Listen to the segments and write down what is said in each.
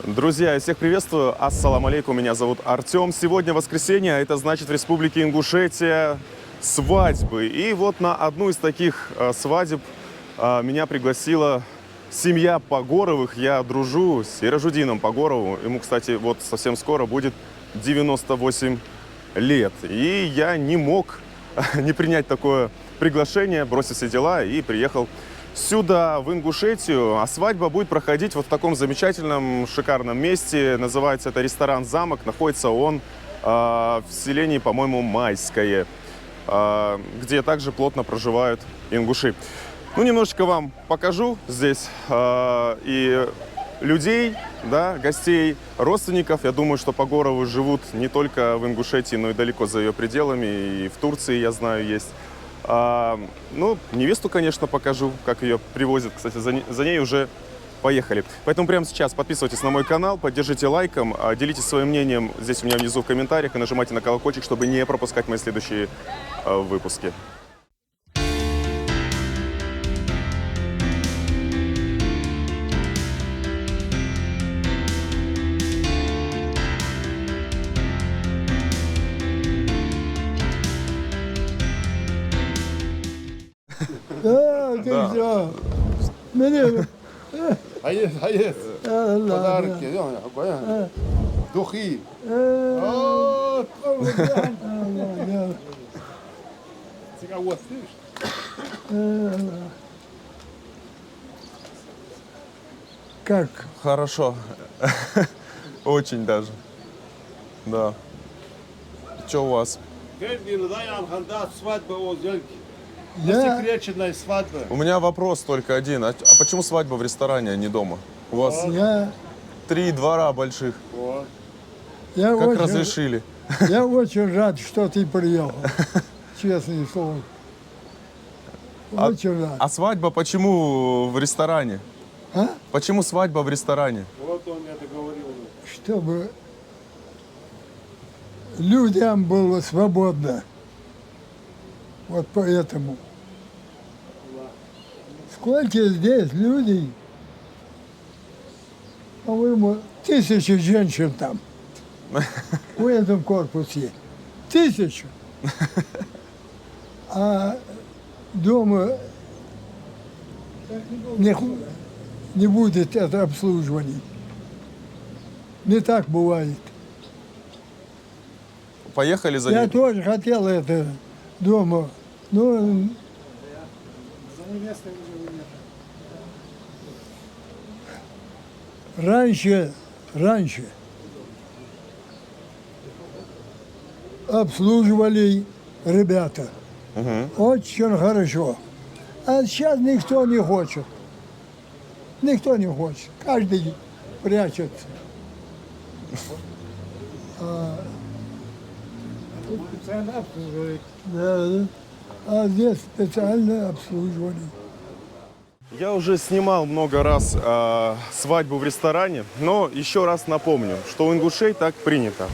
Друзья, я всех приветствую. Ассаламу алейкум, меня зовут Артем. Сегодня воскресенье, а это значит в Республике Ингушетия свадьбы. И вот на одну из таких свадеб меня пригласила семья Погоровых. Я дружу с Иражудином Погоровым. Ему, кстати, вот совсем скоро будет 98 лет. И я не мог не принять такое приглашение, бросить все дела и приехал сюда, в Ингушетию. А свадьба будет проходить вот в таком замечательном, шикарном месте. Называется это ресторан «Замок». Находится он в селении, по-моему, Майское, где также плотно проживают ингуши. Ну, немножечко вам покажу здесь и людей, да, гостей, родственников. Я думаю, что Погоровы живут не только в Ингушетии, но и далеко за ее пределами. И в Турции, я знаю, есть. Ну, невесту, конечно, покажу, как ее привозят. Кстати, за ней уже поехали. Поэтому прямо сейчас подписывайтесь на мой канал, поддержите лайком, делитесь своим мнением здесь у меня внизу в комментариях и нажимайте на колокольчик, чтобы не пропускать мои следующие выпуски. Да, Да. Hayır. Pazar geliyor ya, koyan. Duhi. Сега уостиш. Как? Хорошо. Очень даже. Да. Что у вас? Гердин, дай Амханда свадьба о зельки. Я, Секреченная свадьба. У меня вопрос только один. А почему свадьба в ресторане, а не дома? У вас я, 3 двора больших. Вот. я, Как очень, разрешили? я очень рад, что ты приехал. Честное слово. Очень рад. А свадьба почему в ресторане? А? Почему свадьба в ресторане? Вот он это говорил. Чтобы людям было свободно. Вот поэтому. Сколько здесь людей? По-моему, 1000 женщин там. В этом корпусе. 1000. А дома не будет это обслуживания. Не так бывает. Поехали за Я ней? тоже хотел это дома, но раньше обслуживали ребята. Очень хорошо. А сейчас никто не хочет. Никто не хочет. Каждый прячется. Да. А здесь специальное обслуживание. Я уже снимал много раз свадьбу в ресторане, но еще раз напомню, что у ингушей так принято.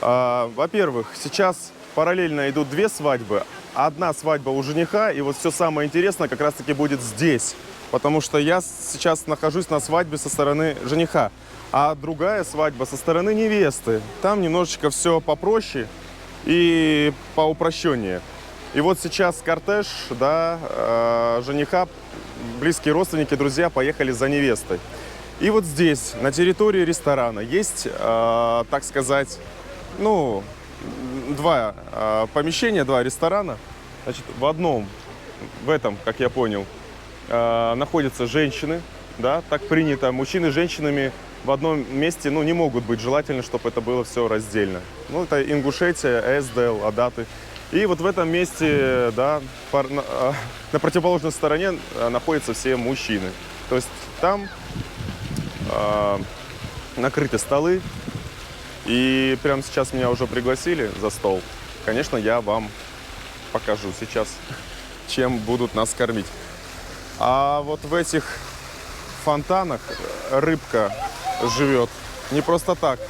Во-первых, сейчас параллельно идут 2 свадьбы. Одна свадьба у жениха, и вот все самое интересное как раз-таки будет здесь. Потому что я сейчас нахожусь на свадьбе со стороны жениха, а другая свадьба со стороны невесты. Там немножечко все попроще и поупрощеннее. И вот сейчас кортеж, да, жениха, близкие родственники, друзья поехали за невестой. И вот здесь, на территории ресторана, есть, так сказать, ну, 2 помещения, 2 ресторана. Значит, в этом, как я понял, находятся женщины, да, так принято. Мужчины с женщинами в одном месте, ну, не могут быть. Желательно, чтобы это было все раздельно. Ну, это Ингушетия, СДЛ, Адаты. И вот в этом месте, да, на противоположной стороне находятся все мужчины. То есть там накрыты столы. И прямо сейчас меня уже пригласили за стол. Конечно, я вам покажу сейчас, чем будут нас кормить. А вот в этих фонтанах рыбка живет не просто так.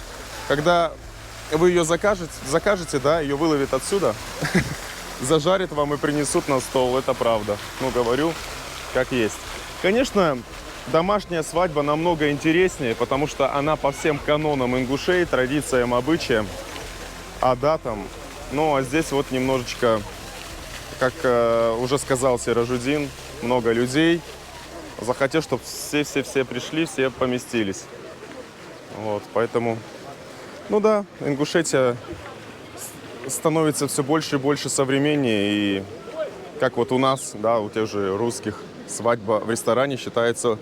Когда вы ее закажете, да, ее выловят отсюда, зажарят вам и принесут на стол. Это правда. Ну, говорю, как есть. Конечно, домашняя свадьба намного интереснее, потому что она по всем канонам ингушей, традициям, обычаям, адатам. Ну, а здесь вот немножечко, как уже сказал Сиражудин, много людей. Захотел, чтобы все пришли, все поместились. Вот, поэтому, ну да, Ингушетия становится все больше и больше современнее. И как вот у нас, да, у тех же русских, свадьба в ресторане считается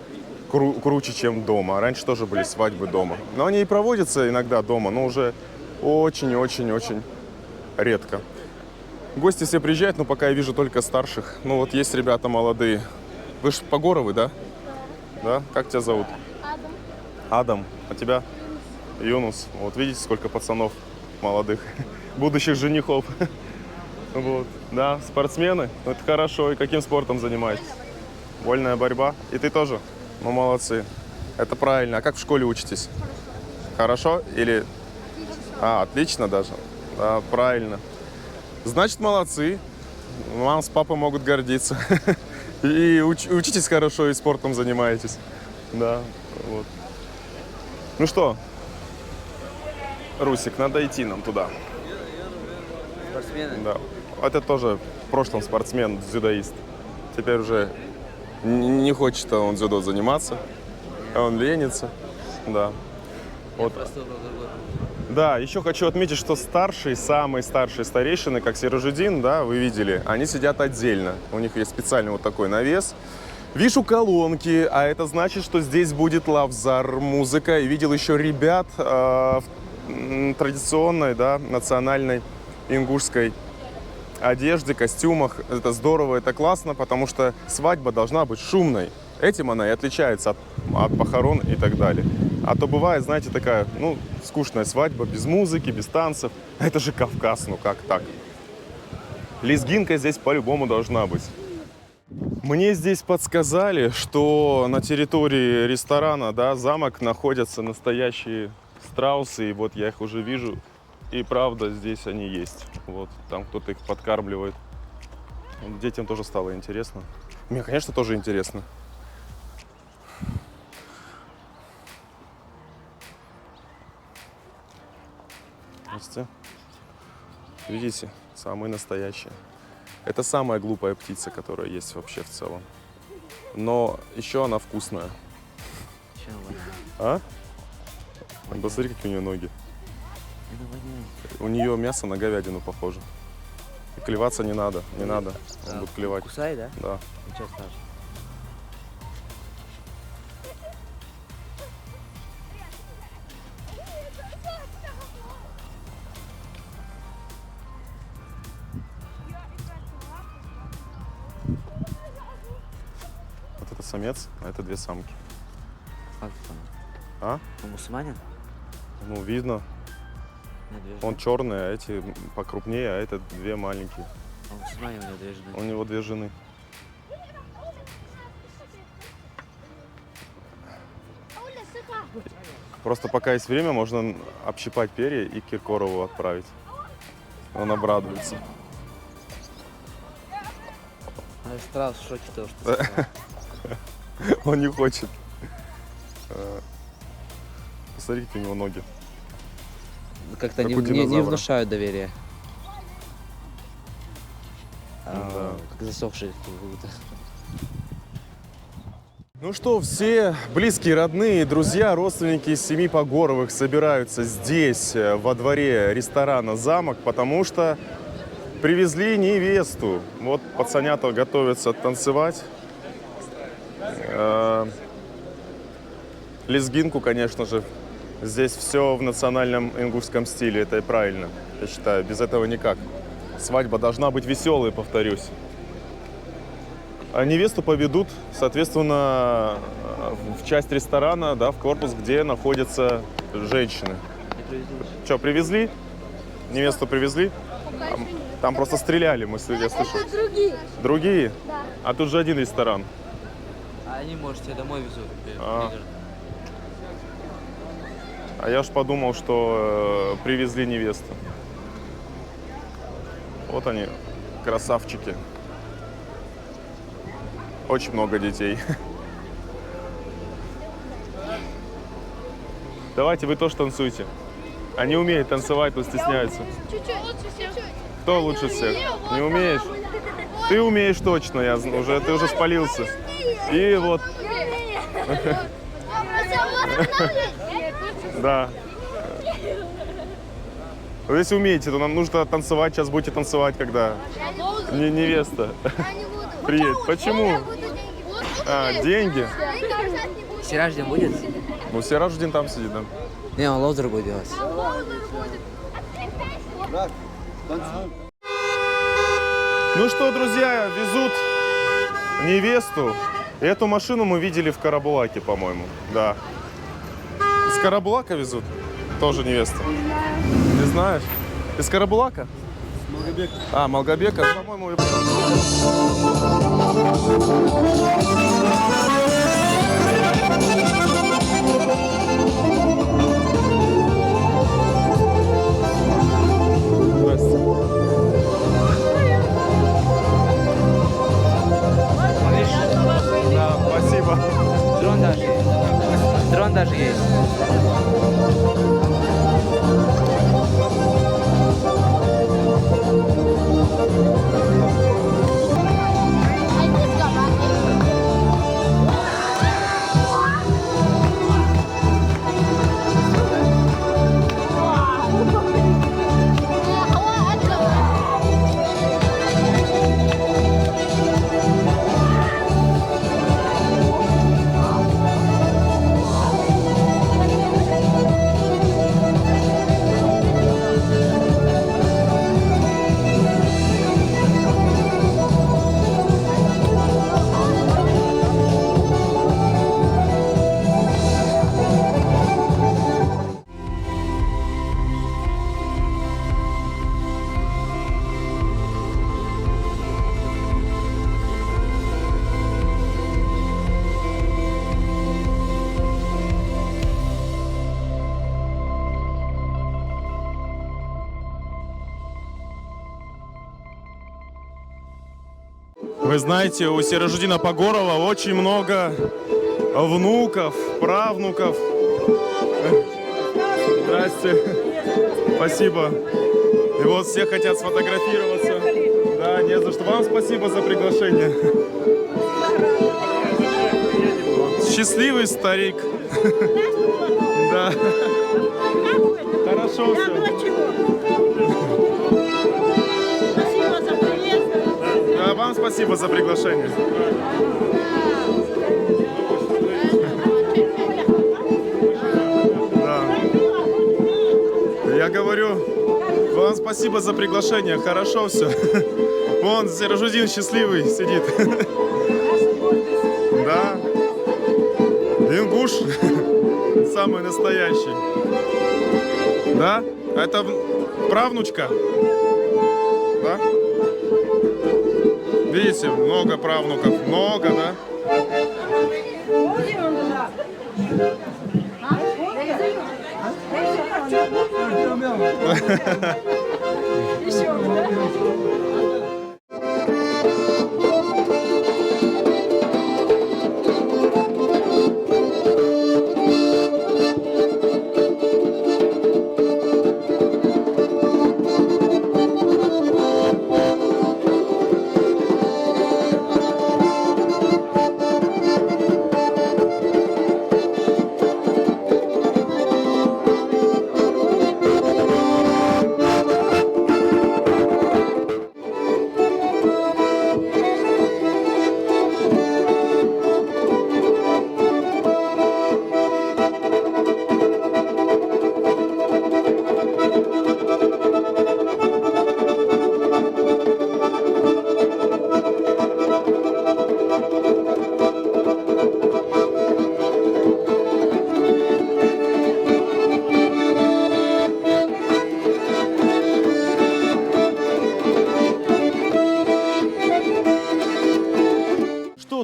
круче, чем дома. Раньше тоже были свадьбы дома. Но они и проводятся иногда дома, но уже очень-очень-очень редко. Гости все приезжают, но пока я вижу только старших. Ну вот есть ребята молодые. Вы же Погоровы, да? Да? Как тебя зовут? Адам. Адам. А тебя? Юнус. Вот видите, сколько пацанов молодых, будущих женихов. Вот. Да, спортсмены. Ну, это хорошо. И каким спортом занимаетесь? Вольная борьба. И ты тоже? Ну, молодцы. Это правильно. А как в школе учитесь? Хорошо? Или... отлично даже. Да, правильно. Значит, молодцы. Мама с папой могут гордиться. И учитесь хорошо, и спортом занимаетесь. Да, вот. Ну что, Русик, надо идти нам туда. Спортсмены? Да. Это тоже в прошлом спортсмен, дзюдоист. Теперь уже не хочет он дзюдо заниматься. Он ленится. Да. Вот. Да, еще хочу отметить, что старшие, самые старшие старейшины, как Сиражудин, да, вы видели, они сидят отдельно. У них есть специальный вот такой навес. Вижу колонки, а это значит, что здесь будет лавзар, музыка. И видел еще ребят в традиционной, да, национальной ингушской одежде, костюмах. Это здорово, это классно, потому что свадьба должна быть шумной. Этим она и отличается от похорон и так далее. А то бывает, знаете, такая, ну, скучная свадьба, без музыки, без танцев. Это же Кавказ, ну как так? Лезгинка здесь по-любому должна быть. Мне здесь подсказали, что на территории ресторана, да, замок, находятся настоящие страусы. И вот я их уже вижу. И правда, здесь они есть. Вот, там кто-то их подкармливает. Детям тоже стало интересно. Мне, конечно, тоже интересно. Видите, самые настоящие. Это самая глупая птица, которая есть вообще в целом. Но еще она вкусная. Чем воняет? А? Посмотри, какие у нее ноги. Это воняет. У нее мясо на говядину похоже. И клеваться не надо, не надо. Он будет клевать. Кусай, да? Да. Ничего страшного. Вот это самец, а это две самки. Как там? А? Он мусульманин? Ну, видно. Нет, Он черный, а эти покрупнее, а это две маленькие. Он мусульманин, у него две жены. У него две жены. Просто пока есть время, можно общипать перья и Киркорову отправить. Он обрадуется. А страус в шоке того, что ты сказал. Он не хочет. Посмотри, какие у него ноги. Как-то Как не у динозавра. внушают доверия. Да. Как засохшие какие-то. Ну что, все близкие, родные, друзья, родственники из семьи Погоровых собираются здесь, во дворе ресторана «Замок», потому что привезли невесту. Вот пацанята готовятся танцевать. Лезгинку, конечно же. Здесь все в национальном ингушском стиле, это и правильно, я считаю. Без этого никак. Свадьба должна быть веселой, повторюсь. А невесту поведут, соответственно, в часть ресторана, да, в корпус, где находятся женщины. Что, привезли? Невесту привезли? Там просто стреляли, я слышу. Это другие. Другие? Да. А тут же один ресторан. А они, может, тебя домой везут. А я ж подумал, что привезли невесту. Вот они, красавчики. Очень много детей. Давайте, вы тоже танцуйте. Они умеют танцевать, но стесняются. Чуть-чуть лучше всех. Кто лучше всех? Не умеешь? Ты умеешь точно, ты уже спалился. И вот, да. Вот если умеете, то нам нужно танцевать. Сейчас будете танцевать, когда невеста приедет. Почему? А, деньги? Сираждин будет? Ну, Сираждин там сидит, да. Не, он лоузер будет делать. Ну что, друзья, везут невесту. Эту машину мы видели в Карабулаке, по-моему. Да. Из Карабулака везут? Тоже невесту. Не знаешь? Из Карабулака? Малгобека. А, Малгобека, по-моему, и... Да, спасибо. Дрон даже есть. Дрон даже есть. Вы знаете, у Сиражудина Погорова очень много внуков, правнуков. Здрасте. Спасибо. И вот все хотят сфотографироваться. Да, не за что. Вам спасибо за приглашение. Вот. Счастливый старик. Да. Хорошо все. Да, вам спасибо за приглашение. Да. Я говорю, вам спасибо за приглашение. Хорошо все. Вон Сиражудин счастливый сидит. Да. Ингуш самый настоящий. Да? Это правнучка? Да? Видите, много правнуков. Много, да?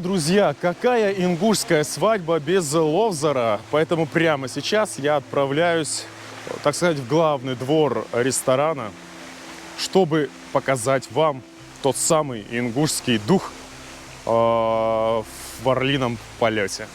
Друзья, какая ингушская свадьба без ловзара, поэтому прямо сейчас я отправляюсь, так сказать, в главный двор ресторана, чтобы показать вам тот самый ингушский дух в орлином полете.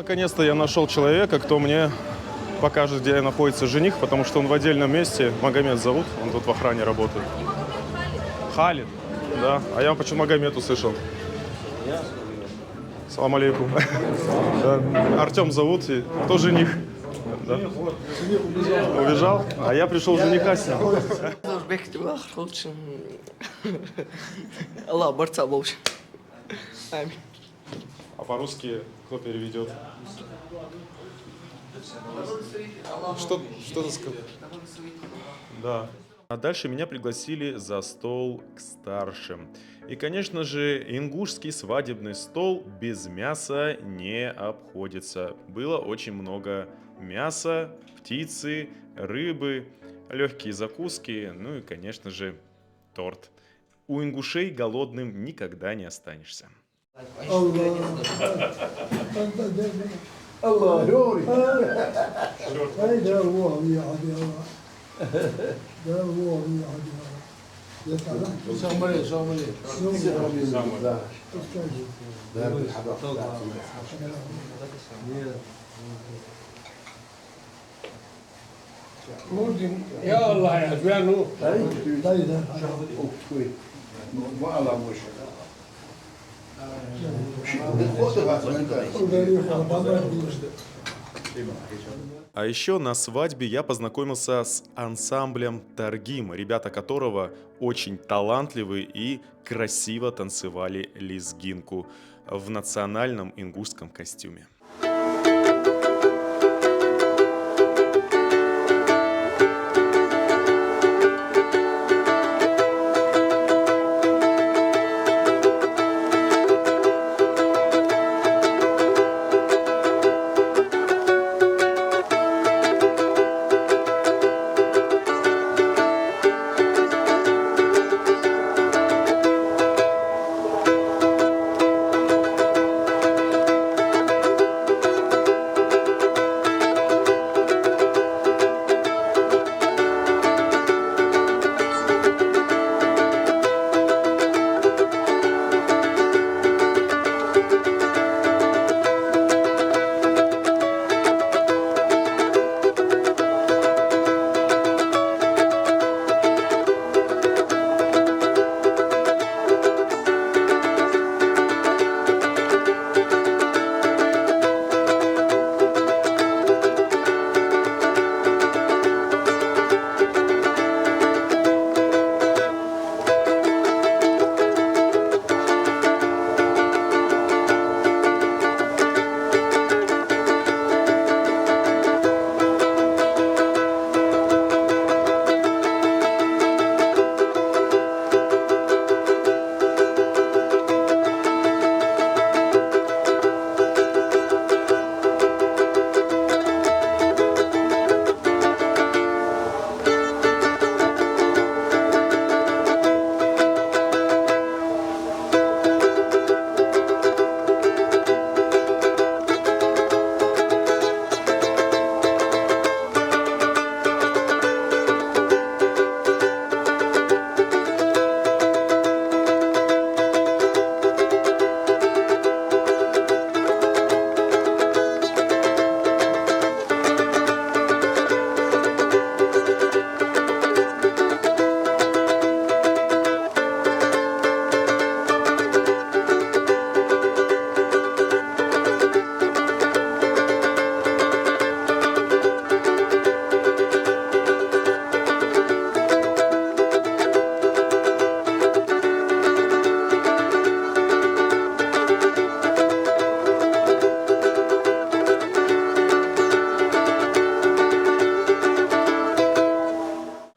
Наконец-то я нашел человека, кто мне покажет, где находится жених, потому что он в отдельном месте. Магомед зовут, он тут в охране работает. Халид, да. А я почему Магомед услышал? Салам алейкум. Да. Артем зовут. Кто жених? Да. Убежал? А я пришел жениха снял. Аллах, борца больше. Аминь. А по-русски кто переведет? Что ты сказал? Да. А дальше меня пригласили за стол к старшим. И, конечно же, ингушский свадебный стол без мяса не обходится. Было очень много мяса, птицы, рыбы, легкие закуски, ну и, конечно же, торт. У ингушей голодным никогда не останешься. الله يوري هيدا هو يا عدي الله ده هو يا عدي الله يا سلام يا الله يا زوانو. А еще на свадьбе я познакомился с ансамблем Таргим, ребята которого очень талантливые и красиво танцевали лезгинку в национальном ингушском костюме.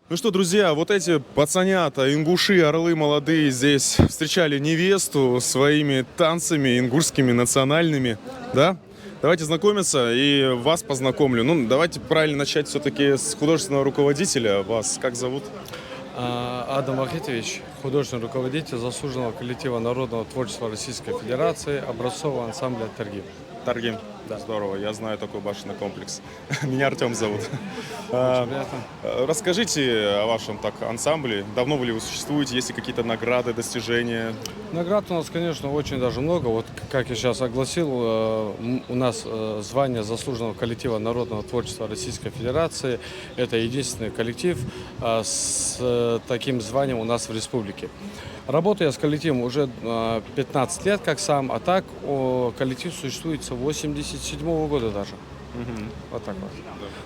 Ну что, друзья, вот эти пацанята, ингуши, орлы молодые здесь встречали невесту своими танцами ингушскими, национальными, да? Давайте знакомиться и вас познакомлю. Ну, давайте правильно начать все-таки с художественного руководителя. Вас как зовут? Адам Ахитович, художественный руководитель заслуженного коллектива народного творчества Российской Федерации, образцового ансамбля «Таргим». Таргим. Да. Здорово, я знаю такой башенный комплекс. Меня Артем зовут. приятно. Расскажите о вашем так ансамбле. Давно ли вы существуете? Есть ли какие-то награды, достижения? Наград у нас, конечно, очень даже много. Вот как я сейчас огласил, у нас звание заслуженного коллектива народного творчества Российской Федерации. Это единственный коллектив с таким званием у нас в республике. Работаю я с коллективом уже 15 лет, как сам, а так коллектив существует с 87 года даже. Вот так вот.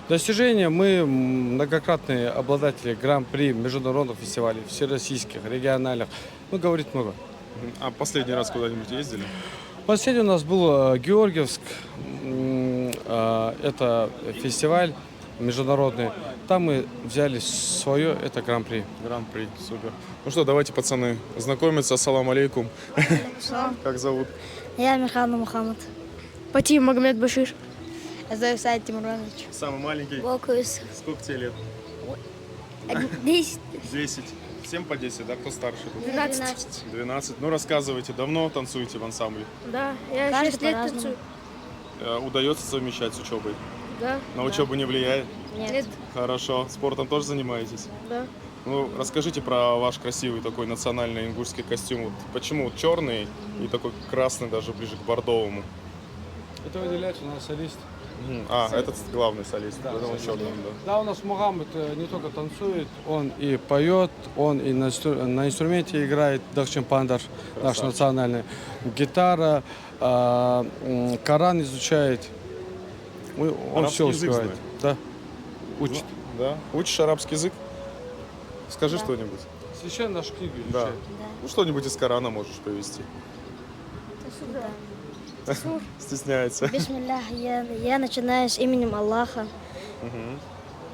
Достижения: мы многократные обладатели гран-при международных фестивалей, всероссийских, региональных. Ну, говорить много. А последний раз куда-нибудь ездили? Последний у нас был Георгиевск. Это фестиваль международный. Там мы взяли свое, это гран-при. Гран-при, супер. Ну что, давайте, пацаны, знакомиться. Ассаламу алейкум. Как зовут? Я Михаил Мухаммад. Патим Магомед Башир. Сайд Тимурович. Самый маленький. Волкус. Сколько тебе лет? 10. 10. Всем по 10, да? Кто старше? тут? 12. 12. Ну, рассказывайте, давно танцуете в ансамбле? Да, я Каждый 6 лет по-разному. танцую. Удается совмещать с учебой? Да. На учебу не влияет? Нет. Хорошо. Спортом тоже занимаетесь? Да. Ну, расскажите про ваш красивый такой национальный ингушский костюм. Вот почему вот черный и такой красный, даже ближе к бордовому? Это выделяется у нас солист. А, этот главный солист. Да, Поэтому солист. черный, да. Да, у нас Мухаммад не только танцует, он и поет, он и на инструменте играет, Дахчин Пандар, наш Красавчик. национальный. Гитара, Коран изучает. Он Арабский все язык успевает. Да, Ну, учит. да. Учишь арабский язык? Скажи что-нибудь. Священную нашу книгу Да. изучает. Ну, что-нибудь из Корана можешь привести. Стесняется. Бисмиллах, я начинаю с именем Аллаха.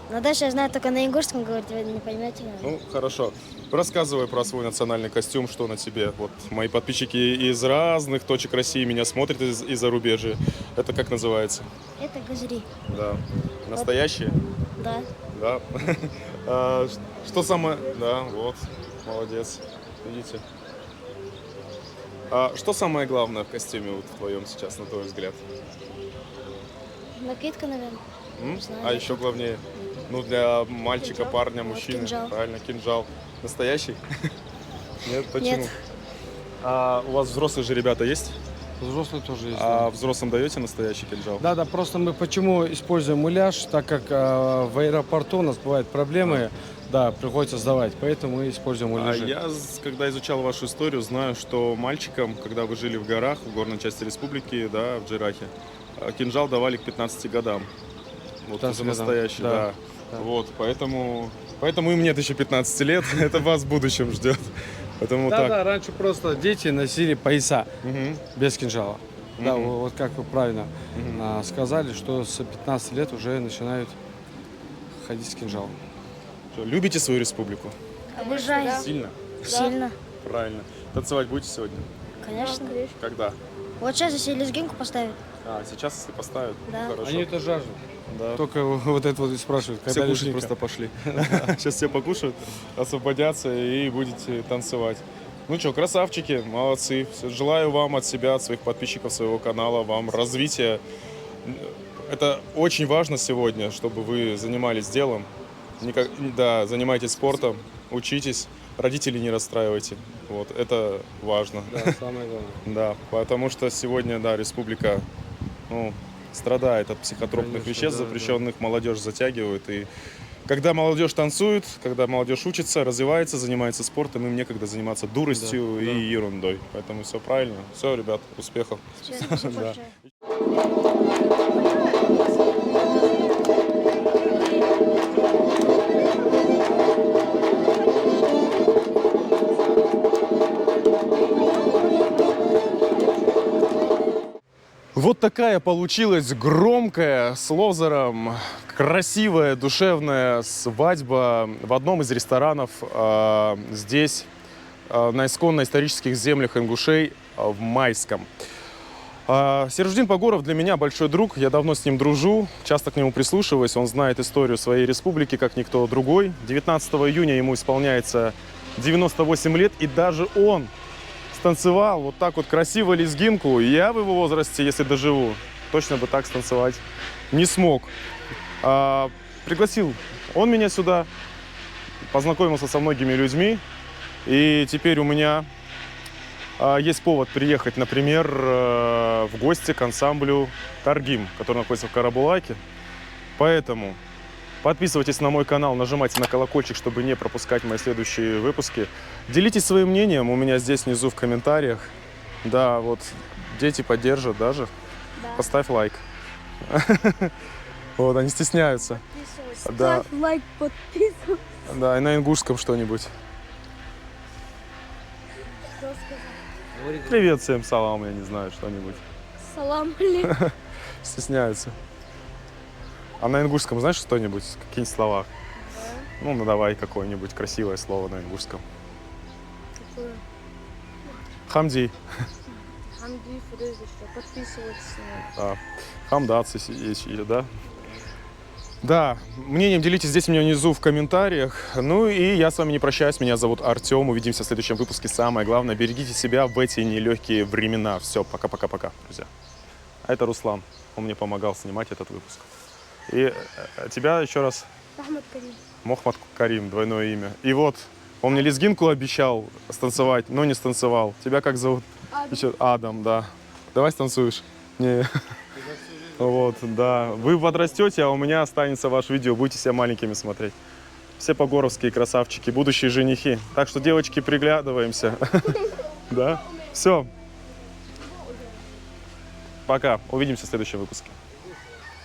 Но дальше я знаю только на ингушском говорить, вы не поймете. Ну, хорошо. Рассказывай про свой национальный костюм, что на тебе. Вот мои подписчики из разных точек России меня смотрят из зарубежья. Это как называется? Это газри. Да. Настоящие? Да. Да. Что самое... Да, вот. Молодец. Видите? Что самое главное в костюме вот в твоем сейчас, на твой взгляд? Накидка, наверное. знаю. А еще главнее? Ну, для мальчика, Кинжал. парня, Вот, мужчины. кинжал. Правильно, кинжал. Настоящий? Нет, почему? Нет. А у вас взрослые же ребята есть? Взрослые тоже есть. А взрослым даете настоящий кинжал? Да, просто мы почему используем муляж, так как в аэропорту у нас бывают проблемы, да, приходится сдавать, поэтому мы используем муляжи. Я, когда изучал вашу историю, знаю, что мальчикам, когда вы жили в горах, в горной части республики, да, в Джирахе, кинжал давали к 15 годам. Вот 15 уже годам, настоящий, да. да. Вот, поэтому им нет еще 15 лет, это вас в будущем ждет. Поэтому Да, так. да, раньше просто дети носили пояса Мгм. без кинжала. Да, Мгм. вот как вы правильно сказали, что с 15 лет уже начинают ходить с кинжалом. Что, любите свою республику? Обожаю. Сильно? Сильно. Правильно. Танцевать будете сегодня? Конечно. Когда? Вот сейчас, если лезгинку поставить. А, сейчас, если поставят? Да. Хорошо. Они это жаждут. Да. Только вот это вот и спрашивают, Все когда кушать лезгинка. просто пошли. Сейчас все покушают, освободятся и будете танцевать. Ну что, красавчики, молодцы. Желаю вам от себя, от своих подписчиков своего канала, вам развития. Это очень важно сегодня, чтобы вы занимались делом. Да, занимайтесь спортом, учитесь, родителей не расстраивайте. Вот, это важно. Да, самое главное. Да, потому что сегодня, да, республика, страдает от психотропных Конечно, веществ, да, запрещенных, молодежь затягивает. И когда молодежь танцует, когда молодежь учится, развивается, занимается спортом, им некогда заниматься дуростью Да, и да. ерундой. Поэтому все правильно. Все, ребят, успехов. Спасибо Да. большое. Вот такая получилась громкая, с лозером, красивая, душевная свадьба в одном из ресторанов здесь, на исконно-исторических землях ингушей в Майском. Серждин Погоров для меня большой друг, я давно с ним дружу, часто к нему прислушиваюсь, он знает историю своей республики, как никто другой. 19 июня ему исполняется 98 лет, и даже он станцевал вот так вот красиво лезгинку. Я в его возрасте, если доживу, точно бы так станцевать не смог. Пригласил он меня сюда, познакомился со многими людьми, и теперь у меня есть повод приехать, например, в гости к ансамблю «Таргим», который находится в Карабулаке. Поэтому подписывайтесь на мой канал, нажимайте на колокольчик, чтобы не пропускать мои следующие выпуски. Делитесь своим мнением у меня здесь внизу в комментариях. Да, вот дети поддержат даже. Да. Поставь лайк. Вот, они стесняются. Да. Ставь лайк, подписывайся. Да, и на ингушском что-нибудь. Что сказать? Привет всем, салам, я не знаю, что-нибудь. Салам алейкум. Стесняются. А на ингушском знаешь что-нибудь? Какие-нибудь слова? Да. Ну, давай какое-нибудь красивое слово на ингушском. Какое? Хамди. Хамди, фрезище, подписываться. Хамдацы есть, да? Да, мнением делитесь здесь у меня внизу в комментариях. Ну и я с вами не прощаюсь. Меня зовут Артем. Увидимся в следующем выпуске. Самое главное, берегите себя в эти нелегкие времена. Все, пока-пока-пока, друзья. А это Руслан. Он мне помогал снимать этот выпуск. И тебя еще раз Ахмад Карим. Мохмад Карим, двойное имя. И вот, он мне лезгинку обещал станцевать, но не станцевал. Тебя как зовут? Еще Адам, да. Давай станцуешь. Не. Вот, да. Вы подрастете, а у меня останется ваше видео. Будете себя маленькими смотреть. Все погоровские красавчики, будущие женихи. Так что, девочки, приглядываемся. Да? Все. Пока. Увидимся в следующем выпуске.